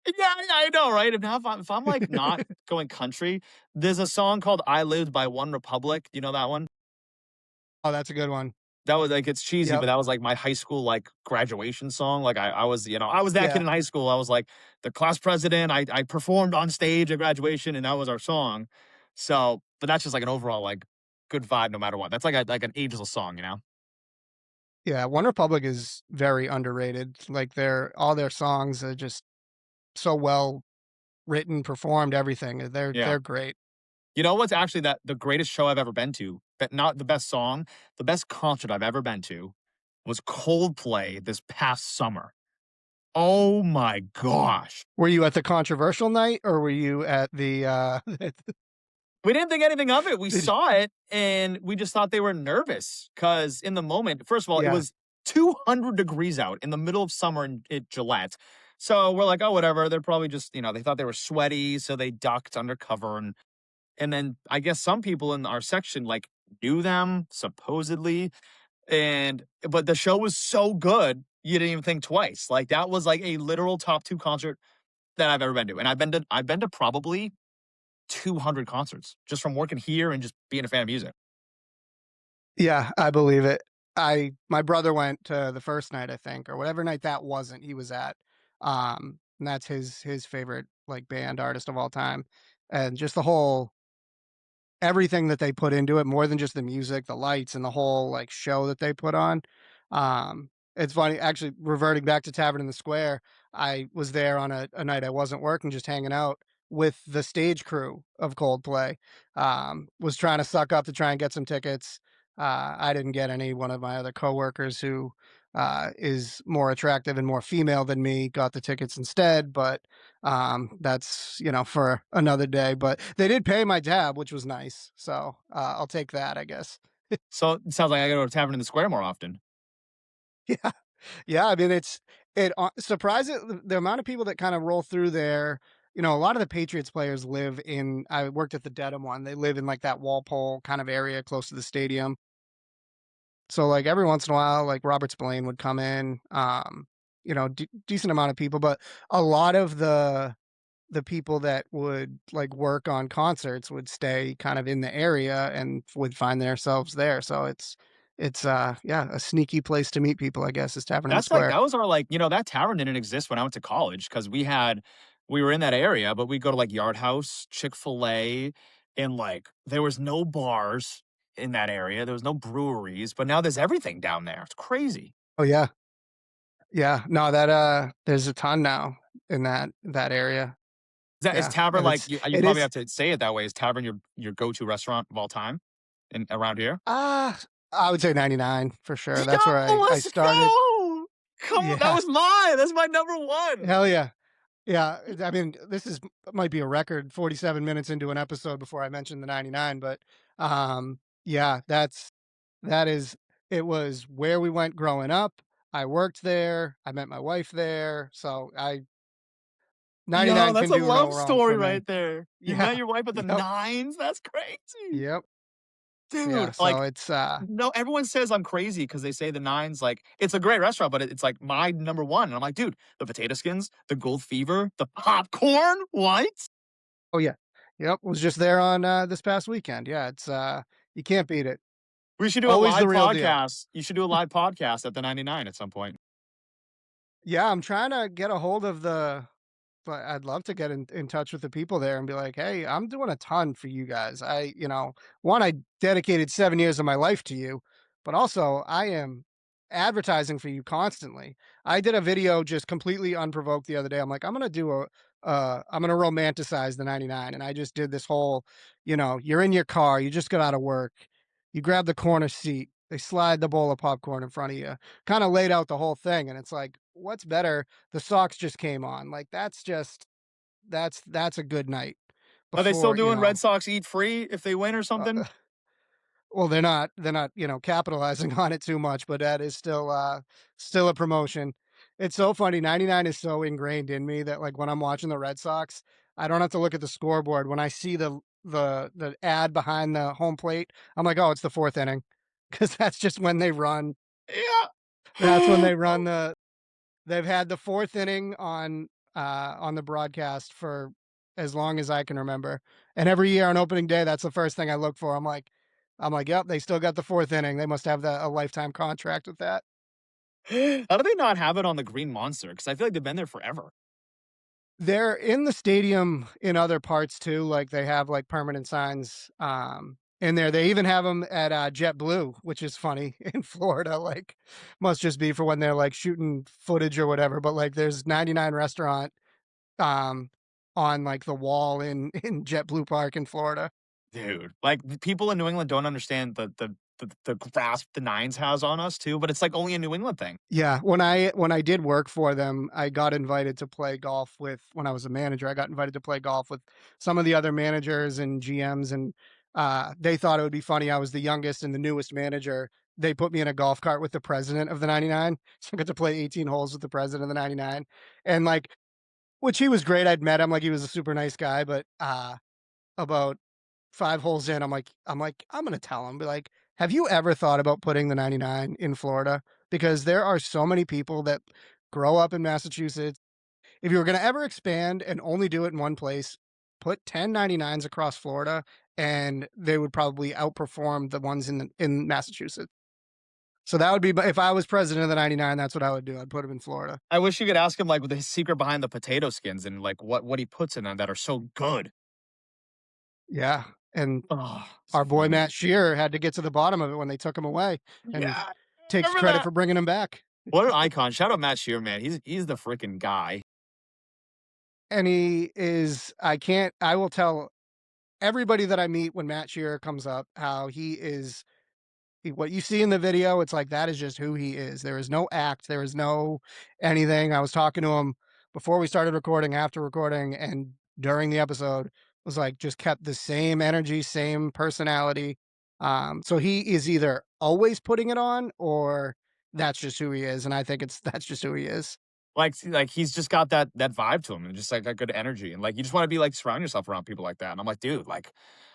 yeah, I know, right? And now if I'm, like, not going country, there's a song called "I Lived" by One Republic. You know that one? Oh, that's a good one. That was like it's cheesy, Yep. but that was like my high school like graduation song. Like I was, I was that kid Yeah. in high school. I was like the class president. I performed on stage at graduation, and that was our song. So, but that's just like an overall like good vibe no matter what. That's like an ageless song, you know? Yeah. One Republic is very underrated. Like all their songs are just so well written, performed, everything. Yeah. They're great. You know what's actually that the greatest show I've ever been to, but not the best song, the best concert I've ever been to was Coldplay this past summer. Oh my gosh. Were you at the controversial night or were you at the We didn't think anything of it. We did saw it and we just thought they were nervous because in the moment, first of all, it yeah. was 200 degrees out in the middle of summer in Gillette. So we're like, oh, whatever. They're probably just, they thought they were sweaty. So they ducked under cover. And then I guess some people in our section like knew them supposedly. But the show was so good, you didn't even think twice. Like that was like a literal top two concert that I've ever been to. And I've been to probably 200 concerts just from working here and just being a fan of music. Yeah, I believe it. My brother went to the first night, I think, or whatever night that wasn't he was at. and that's his favorite, like, band artist of all time, and just the whole everything that they put into it, more than just the music, the lights, and the whole, like, show that they put on. It's funny, actually, reverting back to Tavern in the Square, I was there on a night I wasn't working, just hanging out with the stage crew of Coldplay. Was trying to suck up to try and get some tickets. I didn't get any. One of my other coworkers who, is more attractive and more female than me got the tickets instead, but that's, for another day, but they did pay my tab, which was nice. So, I'll take that, I guess. So it sounds like I gotta go to Tavern in the Square more often. Yeah. Yeah. I mean, surprising the amount of people that kind of roll through there. A lot of the Patriots players I worked at the Dedham one. They live in like that Walpole kind of area close to the stadium. So like every once in a while, like Robert Spillane would come in, decent amount of people, but a lot of the people that would like work on concerts would stay kind of in the area and would find themselves there. So it's yeah, a sneaky place to meet people, I guess, is Tavern in the That's like Square. that was our like, that tavern didn't exist when I went to college because we were in that area, but we go to like Yard House, Chick-fil-A, and like there was no bars in that area. There was no breweries, but now there's everything down there. It's crazy. Oh yeah. Yeah. No, there's a ton now in that area. Is Yeah. Tavern And like it's you it probably is have to say it that way. Is Tavern your go-to restaurant of all time in around here? ah I would say 99 for sure. That's where Yo, I let's started. go. Come on, that Yeah. was mine. That's my number one. Hell yeah. Yeah, I mean, this is might be a record 47 minutes into an episode before I mentioned the 99, but, yeah, that is it was where we went growing up. I worked there, I met my wife there, so I Yo, 99 that's can a do no love wrong story for me. right there. You Yeah. met your wife at the Yep. nines? That's crazy. Yep. Dude, Yeah, so like, it's, no, everyone says I'm crazy because they say the nines, like, it's a great restaurant, but it's like my number one. And I'm like, dude, the potato skins, the gold fever, the popcorn, what? oh, yeah. Yep, was just there on, this past weekend. Yeah, it's, you can't beat it. We should do a Always the live real deal. podcast. You should do a live podcast at the 99 at some point. Yeah, I'm trying to get a hold of but I'd love to get in touch with the people there and be like, "Hey, I'm doing a ton for you guys. One, I dedicated 7 years of my life to you, but also I am advertising for you constantly." I did a video just completely unprovoked the other day. I'm like, I'm gonna romanticize the 99, and I just did this whole, you're in your car, you just got out of work, you grab the corner seat, they slide the bowl of popcorn in front of you, kinda laid out the whole thing, and it's like, what's better? The Sox just came on. Like, that's a good night Are they still before, doing Red Sox eat free if they win or uh, something? well, they're not, capitalizing on it too much, but that is still a promotion. It's so funny. 99 is so ingrained in me that like when I'm watching the Red Sox, I don't have to look at the scoreboard. When I see the ad behind the home plate, I'm like, oh, it's the fourth inning. Cause that's just when they run. That's when Yeah. they run they've had the fourth inning on the broadcast for as long as I can remember, and every year on opening day, that's the first thing I look for. I'm like, "Yep, they still got the fourth inning. They must have a lifetime contract with that." How do they not have it on the Green Monster? Because I feel like they've been there forever. They're in the stadium in other parts too, like, they have, like, permanent signs, in there. They even have them at, JetBlue, which is funny, in Florida, like, must just be for when they're, like, shooting footage or whatever, but, like, there's 99 restaurant um, on like the wall in in JetBlue Park in Florida. Dude, like, the people in New England don't understand the grasp the Nines has on us too, but it's, like, only a New England thing. Yeah, when I did work for them, I got invited to play golf with when I was a manager, I got invited to play golf with some of the other managers and GMs, and they thought it would be funny. I was the youngest and the newest manager. They put me in a golf cart with the president of the 99, so I got to play 18 holes with the president of the 99, and like, which he was great. I'd met him, like he was a super nice guy, but about 5 holes in, I'm gonna tell him, be like, "Have you ever thought about putting the 99 in Florida?" Because there are so many people that grow up in Massachusetts. If you were gonna ever expand and only do it in one place, put 10 99s across Florida, and they would probably outperform the ones in Massachusetts. So that would be if I was president of the 99, that's what I would do. I'd put him in Florida. I wish you could ask him, like, the secret behind the potato skins and, like, what he puts in them that are so good. Yeah, and Oh, it's our boy funny. Matt Shearer had to get to the bottom of it when they took him away and Yeah, I takes remember credit that. for bringing him back. What an icon. Shout out Matt Shear, man. He's the freaking guy. And he is I will tell everybody that I meet when Matt Shearer comes up how he is what you see in the video, it's like that is just who he is. There is no act, there is no anything. I was talking to him before we started recording, after recording, and during the episode was like just kept the same energy, same personality. So he is either always putting it on or that's just who he is. And I think that's just who he is. Like he's just got that vibe to him and just like that good energy. And like you just want to be like surround yourself around people like that. And I'm like, dude, like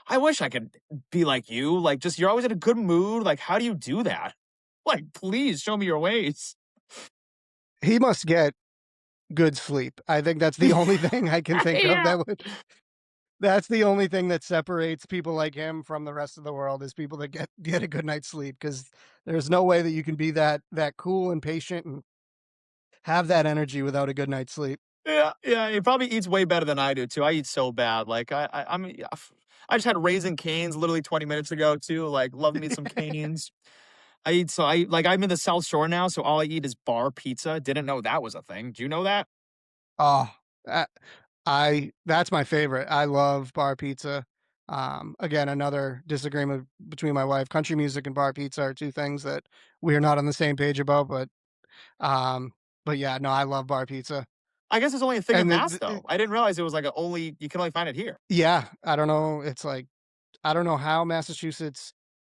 I wish I could be like you. Like just you're always in a good mood. Like, how do you do that? Like, please show me your ways. He must get good sleep. I think that's the only thing I can think of Yeah. that would that's the only thing that separates people like him from the rest of the world is people that get a good night's sleep because there's no way that you can be that cool and patient and have that energy without a good night's sleep. Yeah, yeah, he probably eats way better than I do too. I eat so bad. Like I mean, I just had Raisin Canes literally 20 minutes ago too. Like love me some canes. I'm in the South Shore now, so all I eat is bar pizza. Didn't know that was a thing. Do you know that? Oh, that I that's my favorite. I love bar pizza. Again, another disagreement between my wife. Country music and bar pizza are 2 things that we are not on the same page about, um, but yeah, no, I love bar pizza. I guess it's only a thing in And Mass though. I didn't realize it was like a only you can only find it here. yeah, I don't know, it's like I don't know how Massachusetts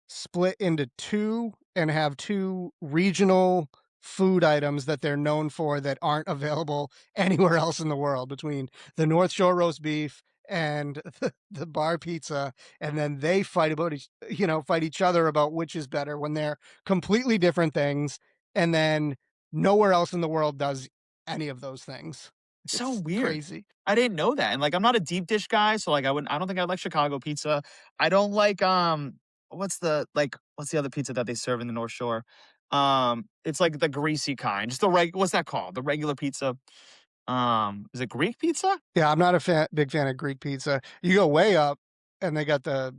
split into 2 and have 2 regional food items that they're known for that aren't available anywhere else in the world between the North Shore roast beef and the bar pizza, and then they fight about fight each other about which is better when they're completely different things, and then nowhere else in the world does any of those things. So It's weird. crazy. I didn't know that. And like I'm not a deep dish guy, so like I don't think I like Chicago pizza. I don't like what's the other pizza that they serve in the North Shore? It's like the greasy kind. Just the what's that called? The regular pizza. Is it Greek pizza? Yeah, I'm not a big fan of Greek pizza. You go way up, and they got the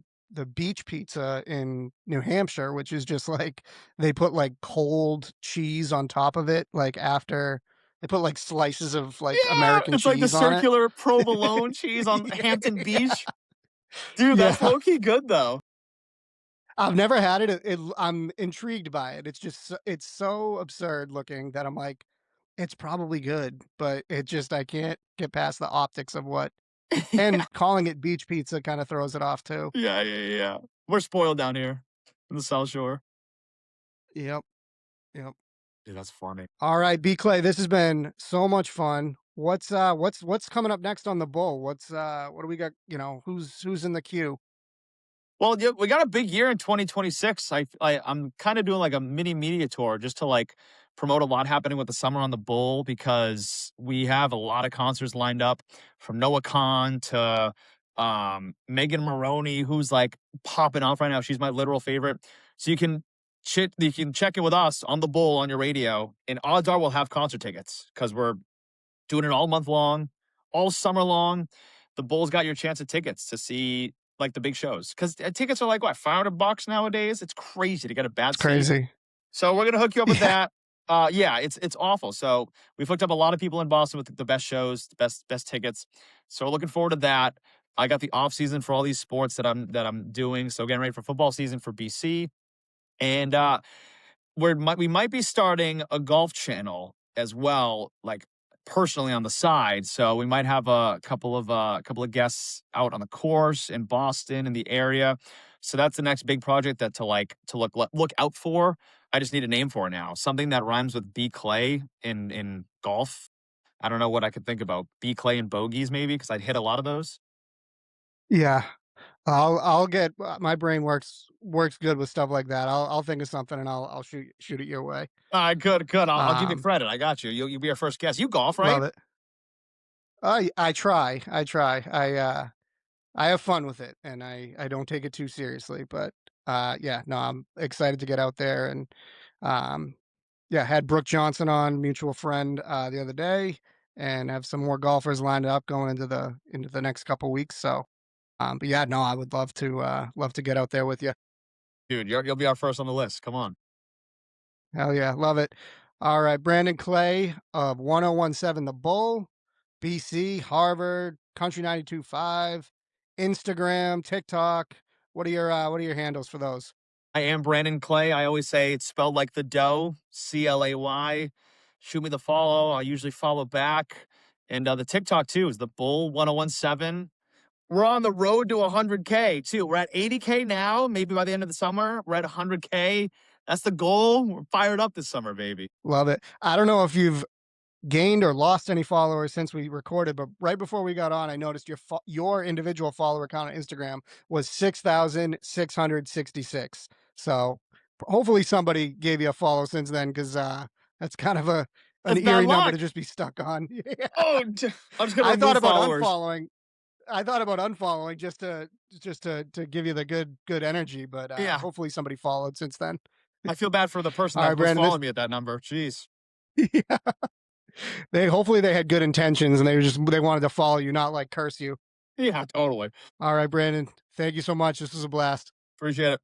beach pizza in New Hampshire, which is just like they put like cold cheese on top of it, like after they put like slices of like Yeah, American it's like the cheese on it. circular provolone cheese on Hampton Yeah, Beach. Dude, that's yeah. low key good though. I've never had it. I'm intrigued by it. It's just it's so absurd looking that I'm like, it's probably good, but it just I can't get past the optics of what Yeah, and calling it beach pizza kind of throws it off too. yeah. We're spoiled down here in the South Shore. Yep. Yep. Dude, that's funny. All right, B Clay, this has been so much fun. What's coming up next on the bull? What do we got? Who's in the queue? Well, yeah, we got a big year in 2026. I'm kind of doing like a mini media tour just to like promote a lot happening with the summer on the Bull because we have a lot of concerts lined up from Noah Khan to Megan Maroney, who's like popping off right now. She's my literal favorite. So you can check in with us on the Bull on your radio, and odds are we'll have concert tickets because we're doing it all month long, all summer long. The Bulls got your chance at tickets to see like the big shows because tickets are like what $500 nowadays. It's crazy to get a bad It's seat. crazy. So we're gonna hook you up with Yeah. that. Yeah, it's awful. So we've hooked up a lot of people in Boston with the best shows, the best tickets. So we're looking forward to that. I got the off season for all these sports that I'm doing. So getting ready for football season for BC, and we might be starting a golf channel as well, like personally on the side. So we might have a couple of guests out on the course in Boston in the area. So that's the next big project that to look out for. I just need a name for it now. Something that rhymes with B Clay in golf. I don't know what I could think about. B Clay and bogeys maybe because I'd hit a lot of those. Yeah. I'll get my brain works good with stuff like that. I'll think of something and I'll shoot it your way. All right, good, good. I'll give you Um, credit. I got you. You'll be our first guest. You golf, right? love it. I try. I try. I have fun with it and I don't take it too seriously, but yeah, no, I'm excited to get out there and Um, yeah, had Brooke Johnson on, mutual friend, the other day, and have some more golfers lined up going into the next couple weeks. So, but yeah, no, I would love to get out there with you. Dude, you'll be our first on the list. Come on. Hell yeah, love it. All right, Brandon Clay of 1017 The Bull, BC, Harvard, Country 92.5, Instagram, TikTok. What are your handles for those? I am Brandon Clay. I always say it's spelled like the dough, CLAY. Shoot me the follow. I usually follow back. And the TikTok too is the Bull 1017. We're on the road to 100K too. We're at 80K now. Maybe by the end of the summer, we're at 100K. That's the goal. We're fired up this summer, baby. Love it. I don't know if you've gained or lost any followers since we recorded, but right before we got on, I noticed your individual follower count on Instagram was 6,666. So hopefully somebody gave you a follow since then, because that's kind of a an That's bad eerie number to luck. just be stuck on. Yeah. Oh, I'm just gonna I thought remove about followers. unfollowing. I thought about unfollowing just to give you the good energy, but Yeah, hopefully somebody followed since then. I feel bad for the person All that right, was Brandon. This following me at that number. Jeez. yeah, they hopefully they had good intentions and they wanted to follow you, not like curse you. Yeah, totally. All right, Brandon. Thank you so much. This was a blast. Appreciate it.